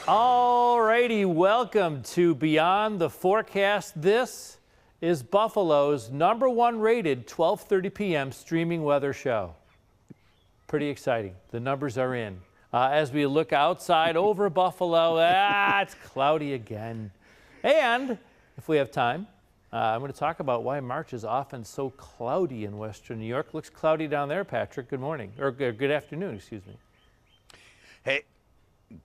All righty, welcome to Beyond the Forecast. This is Buffalo's #1 rated 12:30 p.m. streaming weather show. Pretty exciting. The numbers are in. As we look outside over Buffalo, it's cloudy again. And if we have time, I'm going to talk about why March is often so cloudy in Western New York. Looks cloudy down there, Patrick. Good morning, or good afternoon, excuse me. Hey,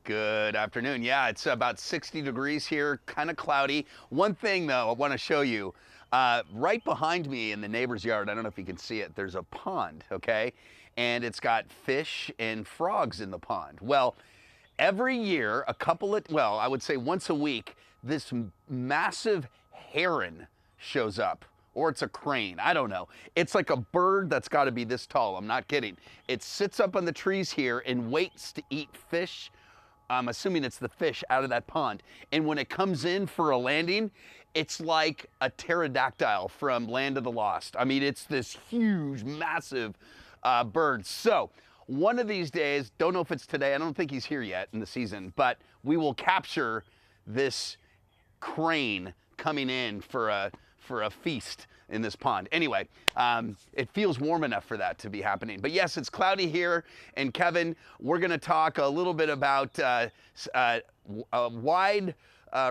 good afternoon. Yeah, it's about 60 degrees here, kind of cloudy. One thing, though, I want to show you. Right behind me in the neighbor's yard, I don't know if you can see it, there's a pond, okay? And it's got fish and frogs in the pond. Well, every year, I would say once a week, this massive heron shows up. Or it's a crane, I don't know. It's like a bird that's got to be this tall, I'm not kidding. It sits up on the trees here and waits to eat fish. I'm assuming it's the fish out of that pond. And when it comes in for a landing, it's like a pterodactyl from Land of the Lost. I mean, it's this huge, massive bird. So one of these days, don't know if it's today, I don't think he's here yet in the season, but we will capture this crane coming in for a feast in this pond. Anyway, it feels warm enough for that to be happening. But yes, it's cloudy here. And Kevin, we're going to talk a little bit about a wide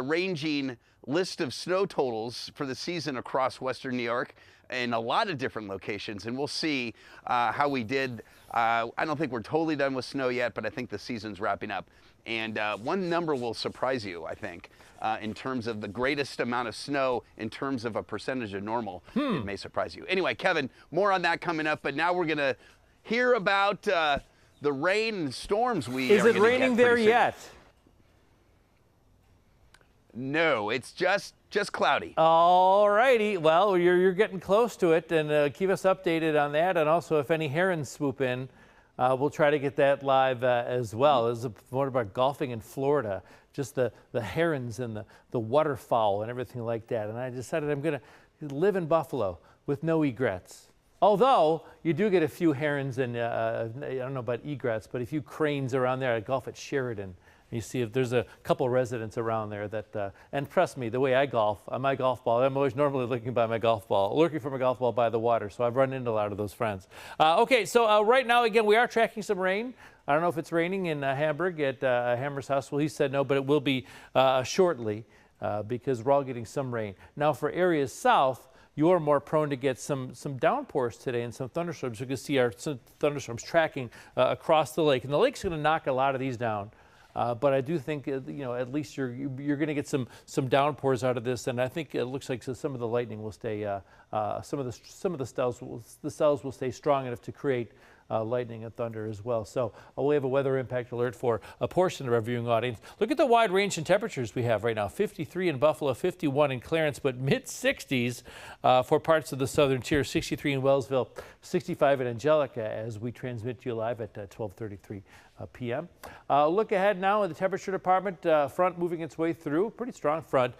ranging list of snow totals for the season across Western New York in a lot of different locations. And we'll see how we did. I don't think we're totally done with snow yet, but I think the season's wrapping up. And one number will surprise you, I think, in terms of the greatest amount of snow in terms of a percentage of normal. It may surprise you. Anyway, Kevin, more on that coming up. But now we're going to hear about the rain and storms we Is it raining there yet? No, it's just cloudy. All righty. Well, you're getting close to it, and keep us updated on that. And also, if any herons swoop in, we'll try to get that live as well. This is more about golfing in Florida, just the herons and the waterfowl and everything like that. And I decided I'm going to live in Buffalo with no egrets. Although you do get a few herons and I don't know about egrets, but a few cranes around there. I golf at Sheridan. You see if there's a couple residents around there that, and trust me, the way I golf, on my golf ball, I'm always normally looking for my golf ball by the water, so I've run into a lot of those friends. Okay, so right now, again, we are tracking some rain. I don't know if it's raining in Hamburg at Hammer's house. Well, he said no, but it will be shortly because we're all getting some rain. Now, for areas south, you're more prone to get some downpours today and some thunderstorms. You can see our thunderstorms tracking across the lake, and the lake's going to knock a lot of these down. But I do think, at least you're going to get some downpours out of this, and I think it looks like some of the lightning will stay. Some of the cells will stay strong enough to create lightning and thunder as well. So we have a weather impact alert for a portion of our viewing audience. Look at the wide range in temperatures we have right now. 53 in Buffalo, 51 in Clarence, but mid-60s for parts of the southern tier. 63 in Wellsville, 65 in Angelica as we transmit to you live at 12:33 p.m. Look ahead now in the temperature department. Front moving its way through, pretty strong front.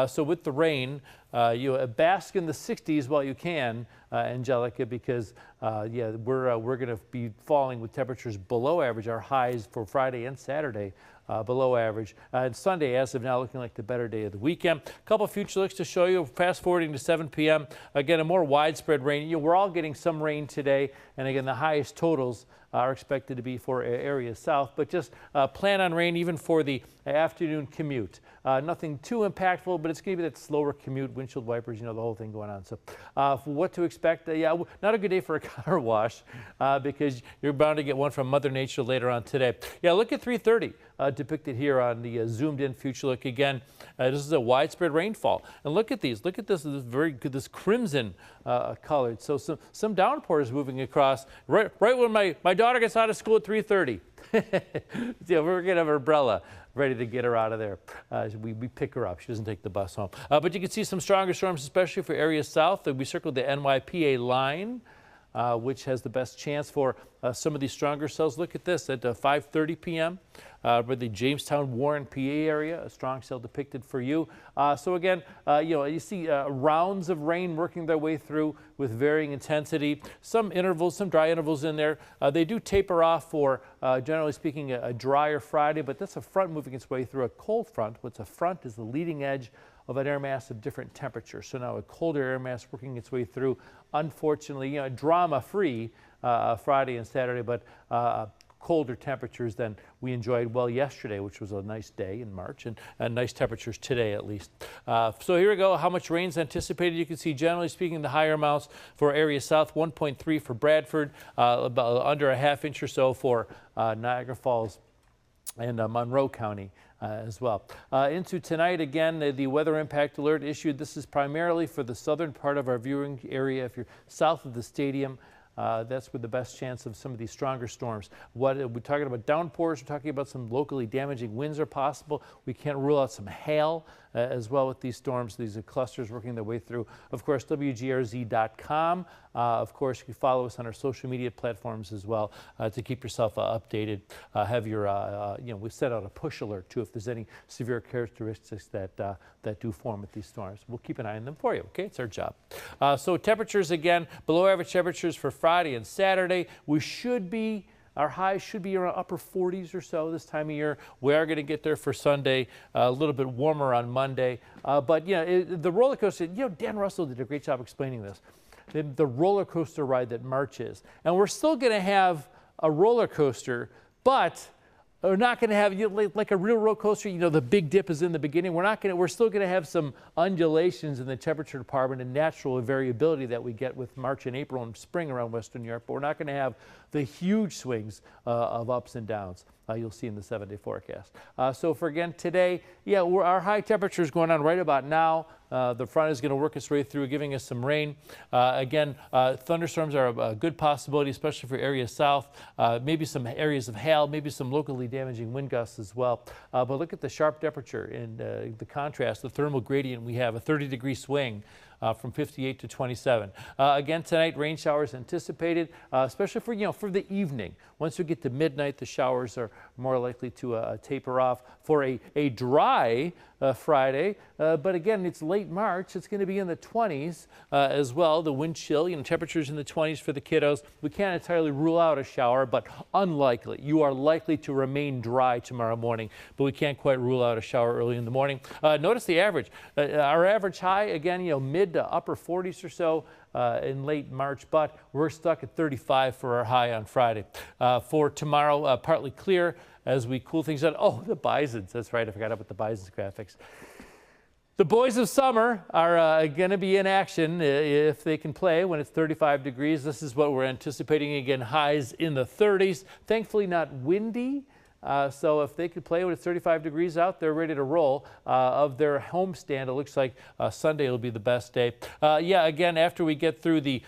So with the rain, you bask in the 60s while you can, Angelica, because we're going to be falling with temperatures below average. Our highs for Friday and Saturday below average. And Sunday, as of now, looking like the better day of the weekend. A couple future looks to show you. Fast forwarding to 7 p.m. Again, a more widespread rain. We're all getting some rain today, and again, the highest totals are expected to be for areas south, but just plan on rain even for the afternoon commute. Nothing too impactful, but it's going to be that slower commute, windshield wipers, the whole thing going on. So for what to expect, not a good day for a car wash because you're bound to get one from Mother Nature later on today. Yeah, look at 3:30 depicted here on the zoomed in future look again. This is a widespread rainfall. And look at these. Look at this very good, this crimson colored. So some downpours moving across right when my daughter gets out of school at 3:30. We're going to have an umbrella ready to get her out of there. We pick her up. She doesn't take the bus home. But you can see some stronger storms, especially for areas south. We circled the NYPA line. which has the best chance for some of these stronger cells. Look at this at 5:30 p.m. For the Jamestown, Warren, PA area, a strong cell depicted for you. So again, you see rounds of rain working their way through with varying intensity. Some intervals, some dry intervals in there. They do taper off for, generally speaking, a drier Friday, but that's a front moving its way through a cold front. What's a front is the leading edge of an air mass of different temperatures. So now a colder air mass working its way through. Unfortunately, drama-free Friday and Saturday, but colder temperatures than we enjoyed well yesterday, which was a nice day in March, and nice temperatures today at least. So here we go. How much rain is anticipated? You can see, generally speaking, the higher amounts for area south, 1.3 for Bradford, about under a ½ inch or so for Niagara Falls and Monroe County as well. Into tonight, again, the weather impact alert issued. This is primarily for the southern part of our viewing area. If you're south of the stadium, that's with the best chance of some of these stronger storms. What we're talking about downpours, we're talking about some locally damaging winds are possible. We can't rule out some hail as well with these storms. These are clusters working their way through. Of course, WGRZ.com. Of course, you can follow us on our social media platforms as well to keep yourself updated. Have your, we set out a push alert too if there's any severe characteristics that do form with these storms. We'll keep an eye on them for you. Okay, it's our job. So temperatures again, below average temperatures for Friday and Saturday. Our highs should be around upper 40s or so this time of year. We are going to get there for Sunday, a little bit warmer on Monday. But the roller coaster, Dan Russell did a great job explaining this. The roller coaster ride that March is. And we're still going to have a roller coaster, but we're not going to have like a real roller coaster. The big dip is in the beginning. We're still going to have some undulations in the temperature department and natural variability that we get with March and April and spring around Western Europe. But we're not going to have the huge swings of ups and downs you'll see in the 7-day forecast. So for again today, our high temperature is going on right about now. The front is going to work its way through, giving us some rain. Again, thunderstorms are a good possibility, especially for areas south. Maybe some areas of hail, maybe some locally damaging wind gusts as well. But look at the sharp temperature and the contrast, the thermal gradient. We have a 30-degree swing from 58 to 27. Again tonight, rain showers anticipated, especially for the evening. Once we get to midnight, the showers are more likely to taper off for a dry Friday. But again, it's late March. It's going to be in the 20s as well. The wind chill, temperatures in the 20s for the kiddos. We can't entirely rule out a shower, but unlikely. You are likely to remain dry tomorrow morning, but we can't quite rule out a shower early in the morning. Notice the average. Our average high, again, mid to upper 40s or so in late March, but we're stuck at 35 for our high on Friday. For tomorrow, partly clear as we cool things down. Oh, the bisons. That's right. I forgot about the bisons graphics. The boys of summer are going to be in action if they can play when it's 35 degrees. This is what we're anticipating. Again, highs in the 30s. Thankfully not windy. So if they could play when it's 35 degrees out, they're ready to roll. Of their homestand, it looks like Sunday will be the best day. Again, after we get through the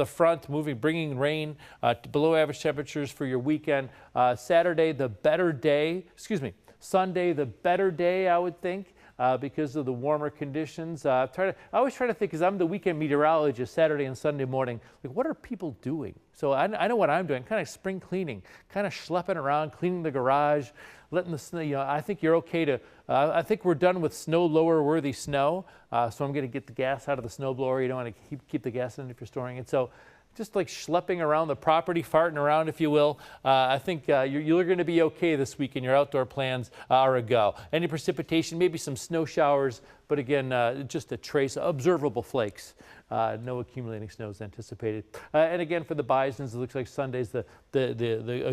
front moving, bringing rain to below average temperatures for your weekend. Saturday, the better day. Sunday, the better day, I would think. Because of the warmer conditions. I always try to think, because I'm the weekend meteorologist Saturday and Sunday morning, like what are people doing? So I know what I'm doing, kind of spring cleaning, kind of schlepping around, cleaning the garage, letting the snow, I think you're okay to, I think we're done with snow lower worthy snow. So I'm going to get the gas out of the snow blower. You don't want to keep the gas in if you're storing it. So just like schlepping around the property, farting around, if you will. I think you're going to be okay this week, and your outdoor plans are a go. Any precipitation, maybe some snow showers, but again, just a trace, observable flakes. No accumulating snow is anticipated. And again, for the bisons, it looks like Sunday's a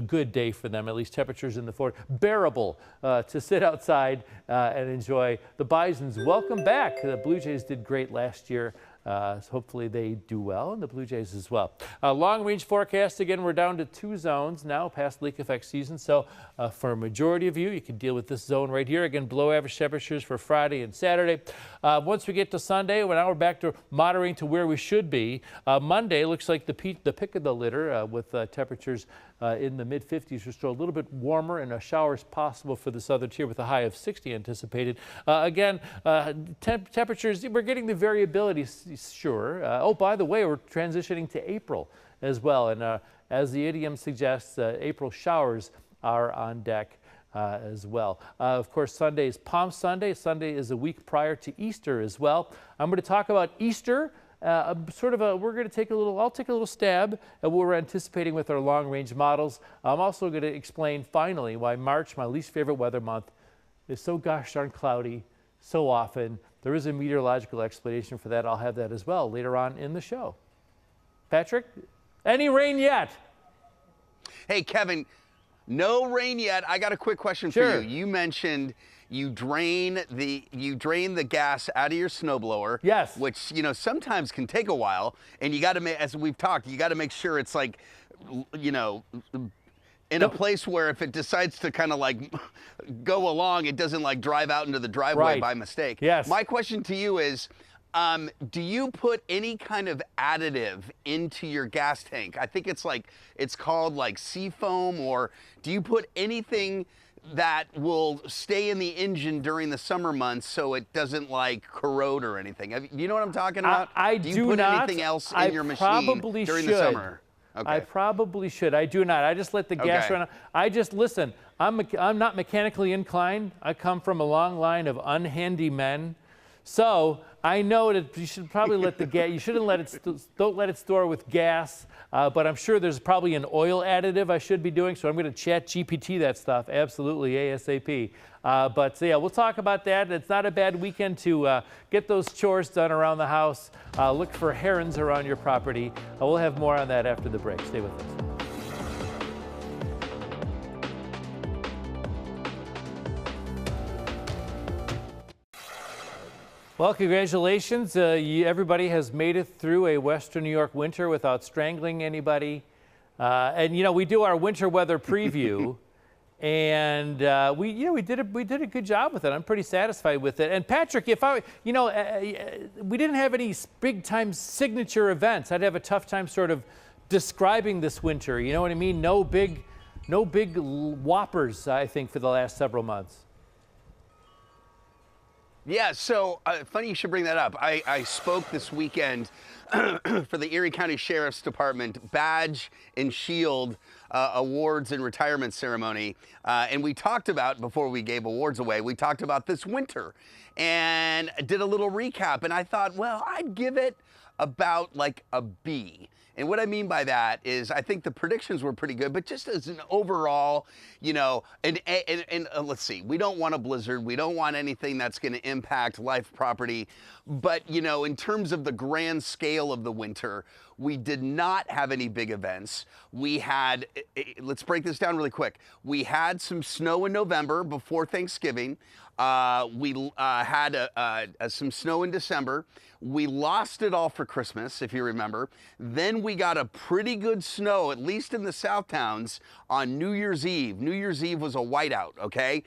good day for them, at least temperatures in the 40s. Bearable to sit outside and enjoy. The bisons, welcome back. The Blue Jays did great last year. So hopefully they do well, and the Blue Jays as well. Long-range forecast, again, we're down to 2 zones now past leak effect season. So for a majority of you can deal with this zone right here. Again, below average temperatures for Friday and Saturday. Once we get to Sunday, now we're back to moderating to where we should be. Monday looks like the pick of the litter with temperatures in the mid-50s or so, a little bit warmer, and a shower is possible for the southern tier with a high of 60 anticipated. Again, temperatures, we're getting the variability sure. Oh, by the way, we're transitioning to April as well. And as the idiom suggests, April showers are on deck as well. Of course, Sunday is Palm Sunday. Sunday is a week prior to Easter as well. I'm going to talk about Easter. We're going to take I'll take a little stab at what we're anticipating with our long-range models. I'm also going to explain finally why March, my least favorite weather month, is so gosh darn cloudy so often. There is a meteorological explanation for that. I'll have that as well later on in the show. Patrick, any rain yet? Hey, Kevin, no rain yet. I got a quick question for you. You mentioned you drain the gas out of your snowblower. Yes. Which, sometimes can take a while. And you got to make, as we've talked, you got to make sure it's like, in a place where if it decides to kind of like go along, it doesn't like drive out into the driveway by mistake. Yes. My question to you is, do you put any kind of additive into your gas tank? I think it's called like seafoam, or do you put anything that will stay in the engine during the summer months so it doesn't like corrode or anything? Do you know what I'm talking about? Do you put not. anything else in your machine during the summer? Okay. I probably should. I do not. I just let the gas run. Listen, I'm not mechanically inclined. I come from a long line of unhandy men. So I know that you should probably let the gas, don't let it store with gas, but I'm sure there's probably an oil additive I should be doing, so I'm going to chat GPT that stuff, absolutely, ASAP. We'll talk about that. It's not a bad weekend to get those chores done around the house. Look for herons around your property. We'll have more on that after the break. Stay with us. Well, congratulations. Everybody has made it through a Western New York winter without strangling anybody. We do our winter weather preview, and we did a good job with it. I'm pretty satisfied with it. And Patrick, if we didn't have any big time signature events, I'd have a tough time sort of describing this winter. You know what I mean? No big whoppers, I think, for the last several months. Yeah, so funny you should bring that up. I spoke this weekend for the Erie County Sheriff's Department Badge and Shield Awards and Retirement Ceremony. And we talked about, before we gave awards away, we talked about this winter and did a little recap. And I thought, well, I'd give it about like a B. And what I mean by that is I think the predictions were pretty good, but just as an overall, and let's see, we don't want a blizzard. We don't want anything that's going to impact life, property. But, in terms of the grand scale of the winter, we did not have any big events. We had, let's break this down really quick. We had some snow in November before Thanksgiving. We had some snow in December. We lost it all for Christmas, if you remember. Then we got a pretty good snow, at least in the South towns, on New Year's Eve. New Year's Eve was a whiteout, okay?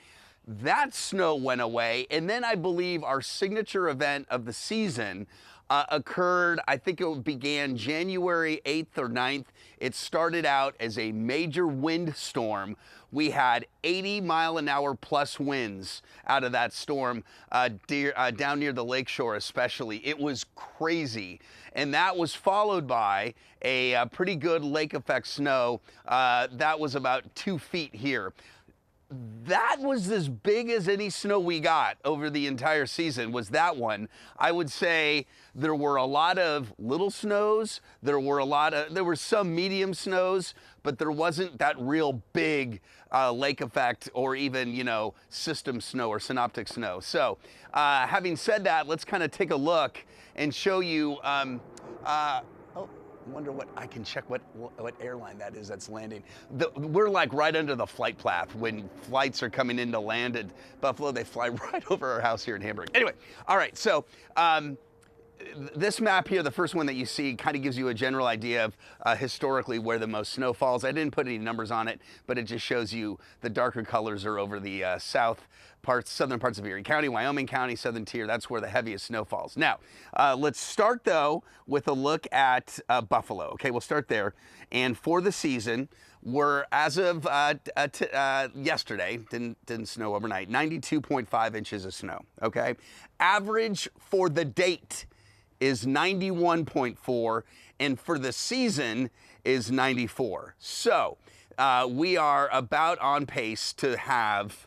That snow went away, and then I believe our signature event of the season occurred, I think it began January 8th or 9th. It started out as a major windstorm. We had 80-mile-an-hour plus winds out of that storm down near the lakeshore especially. It was crazy. And that was followed by a pretty good lake effect snow. That was about 2 feet here. That was as big as any snow we got over the entire season, was that one. I would say there were a lot of little snows. There were some medium snows, but there wasn't that real big lake effect or even, system snow or synoptic snow. So having said that, let's kind of take a look and show you, I wonder what I can check what airline that is that's landing. We're like right under the flight path when flights are coming in to land at Buffalo. They fly right over our house here in Hamburg. Anyway, all right. So this map here, the first one that you see, kind of gives you a general idea of historically where the most snow falls. I didn't put any numbers on it, but it just shows you the darker colors are over the southern parts of Erie County, Wyoming County, southern tier. That's where the heaviest snow falls. Now, let's start though with a look at Buffalo. Okay, we'll start there. And for the season, we're as of yesterday, didn't snow overnight, 92.5 inches of snow. Okay, average for the date is 91.4, and for the season is 94. So we are about on pace to have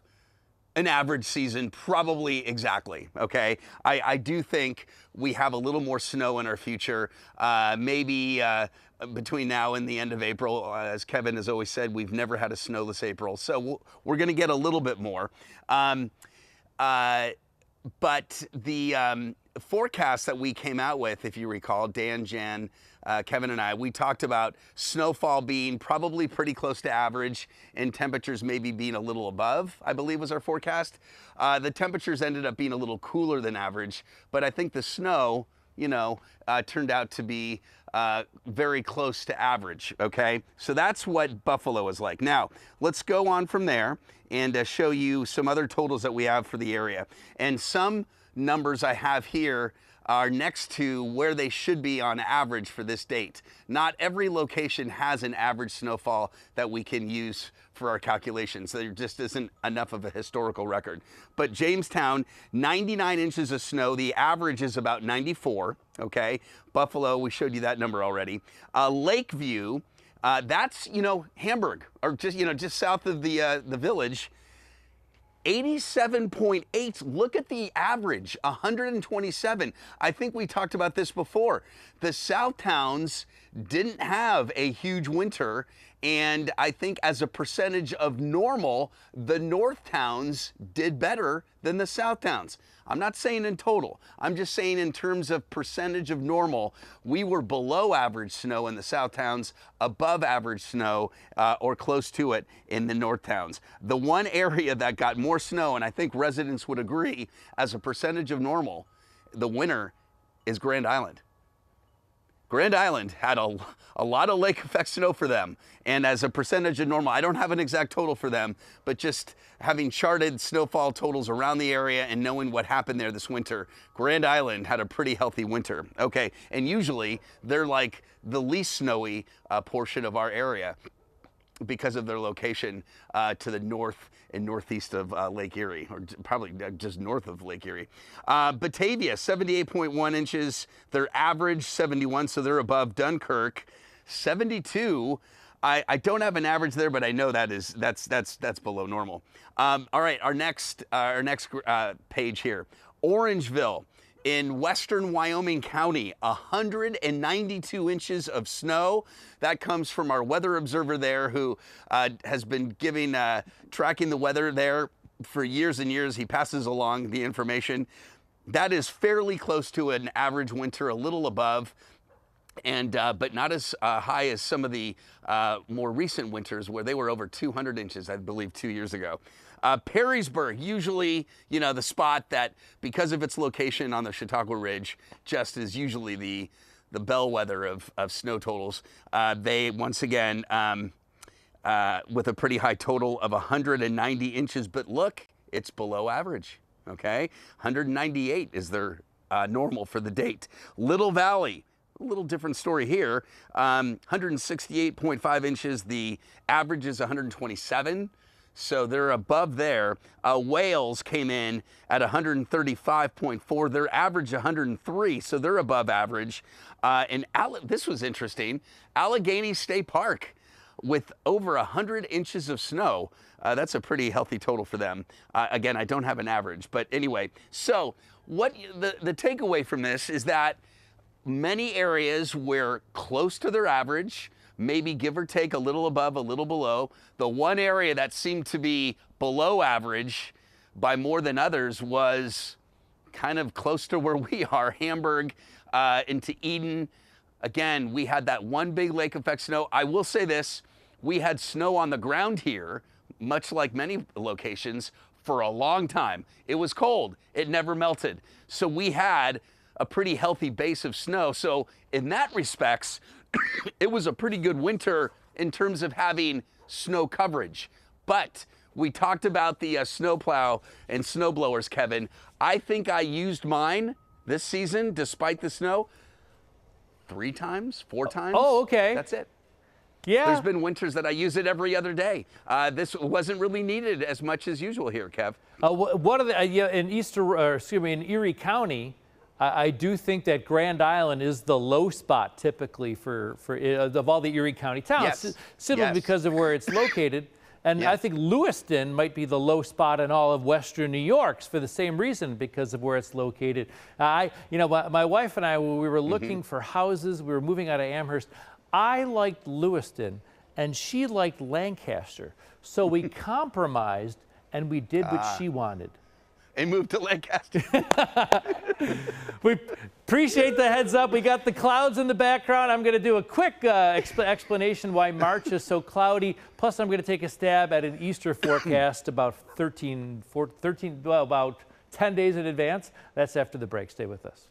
an average season, probably exactly, okay? I do think we have a little more snow in our future, maybe between now and the end of April. As Kevin has always said, we've never had a snowless April, so we're gonna get a little bit more. But the forecast that we came out with, if you recall, Dan, Jan, Kevin and I, we talked about snowfall being probably pretty close to average and temperatures maybe being a little above, I believe was our forecast. The temperatures ended up being a little cooler than average, but I think the snow, you know, turned out to be very close to average, okay? So that's what Buffalo is like. Now, let's go on from there and show you some other totals that we have for the area. And some numbers I have here are next to where they should be on average for this date. Not every location has an average snowfall that we can use for our calculations. There just isn't enough of a historical record. But Jamestown, 99 inches of snow. The average is about 94, okay? Buffalo, we showed you that number already. Lakeview, that's, you know, Hamburg, or just, you know, just south of the village. 87.8, look at the average, 127. I think we talked about this before. The South towns didn't have a huge winter, and I think as a percentage of normal, the North towns did better than the South towns. I'm not saying in total, I'm just saying in terms of percentage of normal, we were below average snow in the South towns, above average snow or close to it in the North towns. The one area that got more snow, and I think residents would agree, as a percentage of normal, the winter is Grand Island. Grand Island had a lot of lake effect snow for them. And as a percentage of normal, I don't have an exact total for them, but just having charted snowfall totals around the area and knowing what happened there this winter, Grand Island had a pretty healthy winter. Okay, and usually they're like the least snowy portion of our area because of their location to the north and northeast of Lake Erie, or probably just north of Lake Erie. Batavia, 78.1 inches. Their average, 71, so they're above. Dunkirk, 72. I don't have an average there, but I know that's below normal. All right, our next page here, Orangeville. In western Wyoming County, 192 inches of snow. That comes from our weather observer there, who has been tracking the weather there for years and years. He passes along the information. That is fairly close to an average winter, a little above, and but not as high as some of the more recent winters where they were over 200 inches, I believe, 2 years ago. Perrysburg, usually, you know, the spot that, because of its location on the Chautauqua Ridge, just is usually the bellwether of snow totals. They, once again, with a pretty high total of 190 inches, but look, it's below average, okay? 198 is their normal for the date. Little Valley, a little different story here, 168.5 inches. The average is 127. So they're above there. Wales came in at 135.4. Their average 103, so they're above average. And this was interesting. Allegheny State Park with over 100 inches of snow. That's a pretty healthy total for them. Again, I don't have an average, but anyway. So what the takeaway from this is that many areas were close to their average, maybe give or take a little above, a little below. The one area that seemed to be below average by more than others was kind of close to where we are, Hamburg into Eden. Again, we had that one big lake effect snow. I will say this, we had snow on the ground here, much like many locations, for a long time. It was cold, it never melted. So we had a pretty healthy base of snow. So in that respects, it was a pretty good winter in terms of having snow coverage. But we talked about the snowplow and snow blowers, Kevin. I think I used mine this season, despite the snow, 3 times, 4 times. Oh, okay. That's it. Yeah. There's been winters that I use it every other day. This wasn't really needed as much as usual here, Kev. What are the in in Erie County? I do think that Grand Island is the low spot typically for of all the Erie County towns, Yes. simply Yes. because of where it's located. And Yeah. I think Lewiston might be the low spot in all of Western New York for the same reason, because of where it's located. My wife and I, when we were looking for houses, we were moving out of Amherst. I liked Lewiston, and she liked Lancaster. So we compromised, and we did what she wanted. And moved to Lancaster. We appreciate the heads up. We got the clouds in the background. I'm going to do a quick explanation why March is so cloudy. Plus, I'm going to take a stab at an Easter forecast about 10 days in advance. That's after the break. Stay with us.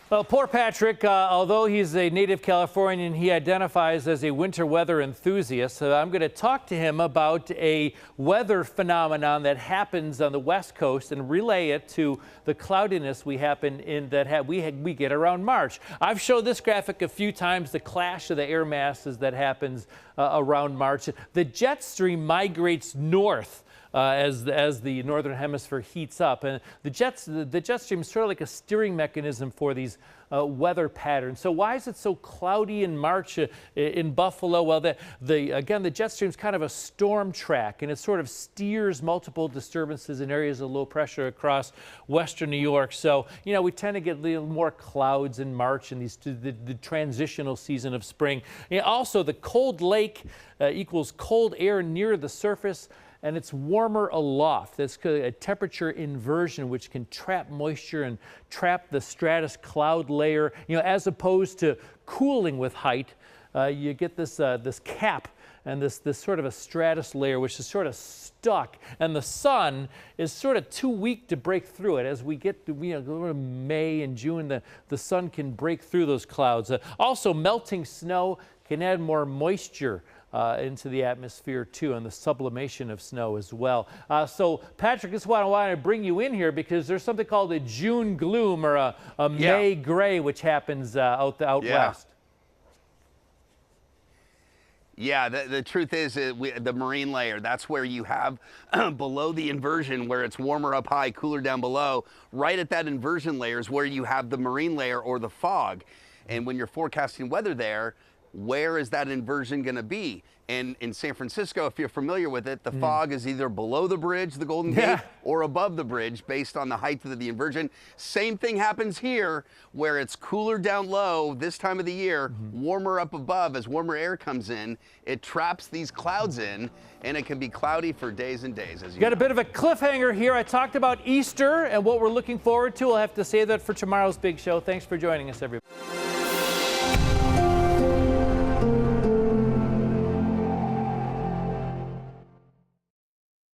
Well, poor Patrick, although he's a native Californian, he identifies as a winter weather enthusiast. So I'm going to talk to him about a weather phenomenon that happens on the West Coast and relay it to the cloudiness we get around March. I've showed this graphic a few times, the clash of the air masses that happens around March. The jet stream migrates north as the northern hemisphere heats up, and the jet stream is sort of like a steering mechanism for these weather patterns. So why is it so cloudy in March in Buffalo? Well, again, the jet stream is kind of a storm track, and it sort of steers multiple disturbances in areas of low pressure across western New York. So we tend to get a little more clouds in March in the transitional season of spring. And also, the cold lake equals cold air near the surface, and it's warmer aloft. That's a temperature inversion, which can trap moisture and trap the stratus cloud layer. As opposed to cooling with height, you get this cap and this sort of a stratus layer, which is sort of stuck, and the sun is sort of too weak to break through it. As we get to May and June, the sun can break through those clouds. Also, melting snow can add more moisture into the atmosphere too, and the sublimation of snow as well. So Patrick, this is why I want to bring you in here, because there's something called a June gloom or a May gray, which happens out west. Yeah, the truth is the marine layer, that's where you have below the inversion, where it's warmer up high, cooler down below. Right at that inversion layer is where you have the marine layer or the fog. And when you're forecasting weather there, where is that inversion going to be? And in San Francisco, if you're familiar with it, the fog is either below the bridge, the Golden Gate, or above the bridge based on the height of the inversion. Same thing happens here, where it's cooler down low this time of the year, warmer up above. As warmer air comes in, it traps these clouds in, and it can be cloudy for days and days. As you got a bit of a cliffhanger here. I talked about Easter and what we're looking forward to. I'll have to save that for tomorrow's big show. Thanks for joining us, everybody.